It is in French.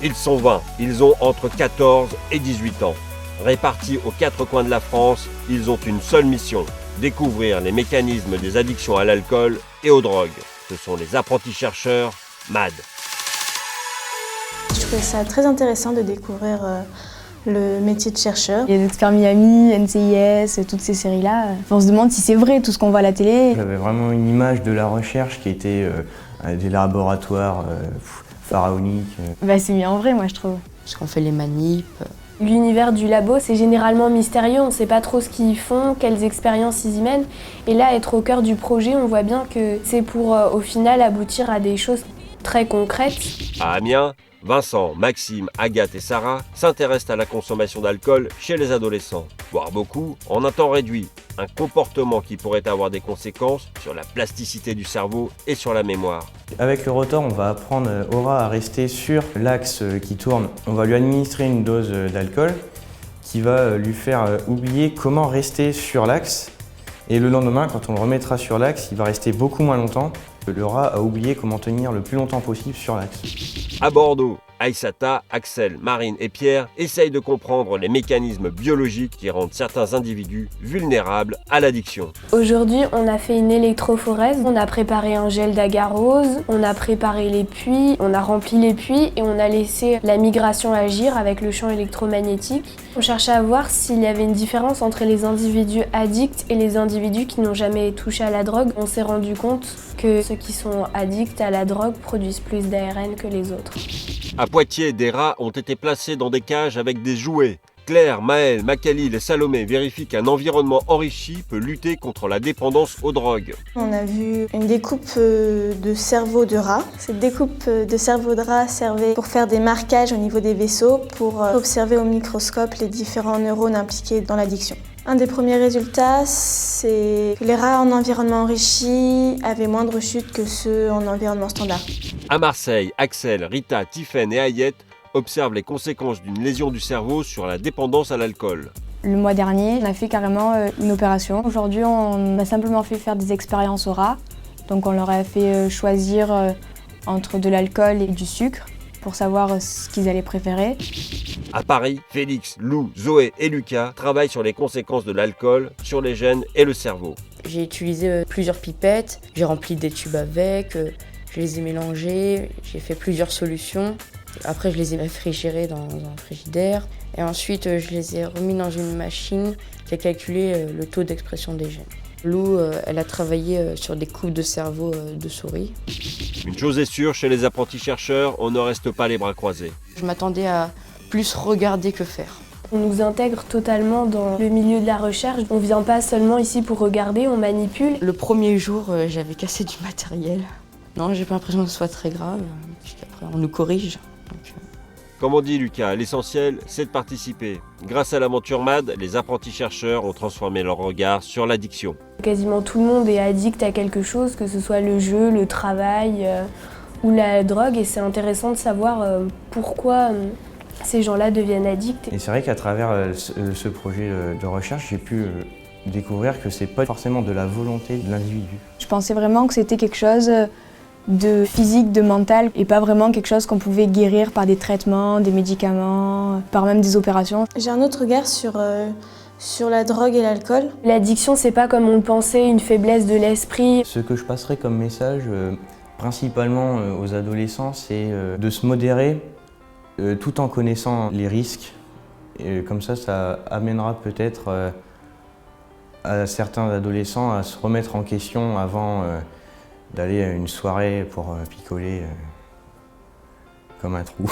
Ils sont 20, ils ont entre 14 et 18 ans. Répartis aux 4 coins de la France, ils ont une seule mission, découvrir les mécanismes des addictions à l'alcool et aux drogues. Ce sont les apprentis chercheurs MAD. Je trouvais ça très intéressant de découvrir le métier de chercheur. Il y a Expert Miami, NCIS, toutes ces séries-là. On se demande si c'est vrai tout ce qu'on voit à la télé. J'avais vraiment une image de la recherche qui était des laboratoires pharaoniques. C'est mis en vrai, moi, je trouve. Parce qu'on fait les manips. L'univers du labo, c'est généralement mystérieux, on ne sait pas trop ce qu'ils font, quelles expériences ils y mènent. Et là, être au cœur du projet, on voit bien que c'est pour, au final, aboutir à des choses très concrètes. À Amiens, Vincent, Maxime, Agathe et Sarah s'intéressent à la consommation d'alcool chez les adolescents. Boire beaucoup en un temps réduit, un comportement qui pourrait avoir des conséquences sur la plasticité du cerveau et sur la mémoire. Avec le rotor, on va apprendre Aura à rester sur l'axe qui tourne. On va lui administrer une dose d'alcool qui va lui faire oublier comment rester sur l'axe. Et le lendemain, quand on le remettra sur l'axe, il va rester beaucoup moins longtemps. Le rat a oublié comment tenir le plus longtemps possible sur l'axe. À Bordeaux, Aïssata, Axel, Marine et Pierre essayent de comprendre les mécanismes biologiques qui rendent certains individus vulnérables à l'addiction. Aujourd'hui, on a fait une électrophorèse, on a préparé un gel d'agarose, on a préparé les puits, on a rempli les puits et on a laissé la migration agir avec le champ électromagnétique. On cherchait à voir s'il y avait une différence entre les individus addicts et les individus qui n'ont jamais touché à la drogue. On s'est rendu compte que ceux qui sont addicts à la drogue produisent plus d'ARN que les autres. À Poitiers, des rats ont été placés dans des cages avec des jouets. Claire, Maëlle, Makhalil et Salomé vérifient qu'un environnement enrichi peut lutter contre la dépendance aux drogues. On a vu une découpe de cerveau de rat. Cette découpe de cerveau de rat servait pour faire des marquages au niveau des vaisseaux, pour observer au microscope les différents neurones impliqués dans l'addiction. Un des premiers résultats, c'est que les rats en environnement enrichi avaient moins de rechutes que ceux en environnement standard. À Marseille, Axel, Rita, Tiffaine et Ayette observent les conséquences d'une lésion du cerveau sur la dépendance à l'alcool. Le mois dernier, on a fait carrément une opération. Aujourd'hui, on a simplement fait faire des expériences au rat. Donc on leur a fait choisir entre de l'alcool et du sucre pour savoir ce qu'ils allaient préférer. À Paris, Félix, Lou, Zoé et Lucas travaillent sur les conséquences de l'alcool sur les gènes et le cerveau. J'ai utilisé plusieurs pipettes, j'ai rempli des tubes avec, je les ai mélangés, j'ai fait plusieurs solutions. Après, je les ai réfrigérés dans un frigidaire. Et ensuite, je les ai remis dans une machine qui a calculé le taux d'expression des gènes. Lou, elle a travaillé sur des coupes de cerveau de souris. Une chose est sûre, chez les apprentis chercheurs, on ne reste pas les bras croisés. Je m'attendais à plus regarder que faire. On nous intègre totalement dans le milieu de la recherche. On ne vient pas seulement ici pour regarder, on manipule. Le premier jour, j'avais cassé du matériel. Non, j'ai pas l'impression que ce soit très grave, puisqu'après on nous corrige. Comme on dit Lucas, l'essentiel c'est de participer. Grâce à l'aventure MAD, les apprentis chercheurs ont transformé leur regard sur l'addiction. Quasiment tout le monde est addict à quelque chose, que ce soit le jeu, le travail ou la drogue. Et c'est intéressant de savoir pourquoi ces gens-là deviennent addicts. Et c'est vrai qu'à travers ce projet de recherche, j'ai pu découvrir que c'est pas forcément de la volonté de l'individu. Je pensais vraiment que c'était quelque chose de physique, de mental, et pas vraiment quelque chose qu'on pouvait guérir par des traitements, des médicaments, par même des opérations. J'ai un autre regard sur la drogue et l'alcool. L'addiction, c'est pas comme on le pensait, une faiblesse de l'esprit. Ce que je passerai comme message, principalement aux adolescents, c'est de se modérer tout en connaissant les risques. Et comme ça amènera peut-être à certains adolescents à se remettre en question avant d'aller à une soirée pour picoler comme un trou.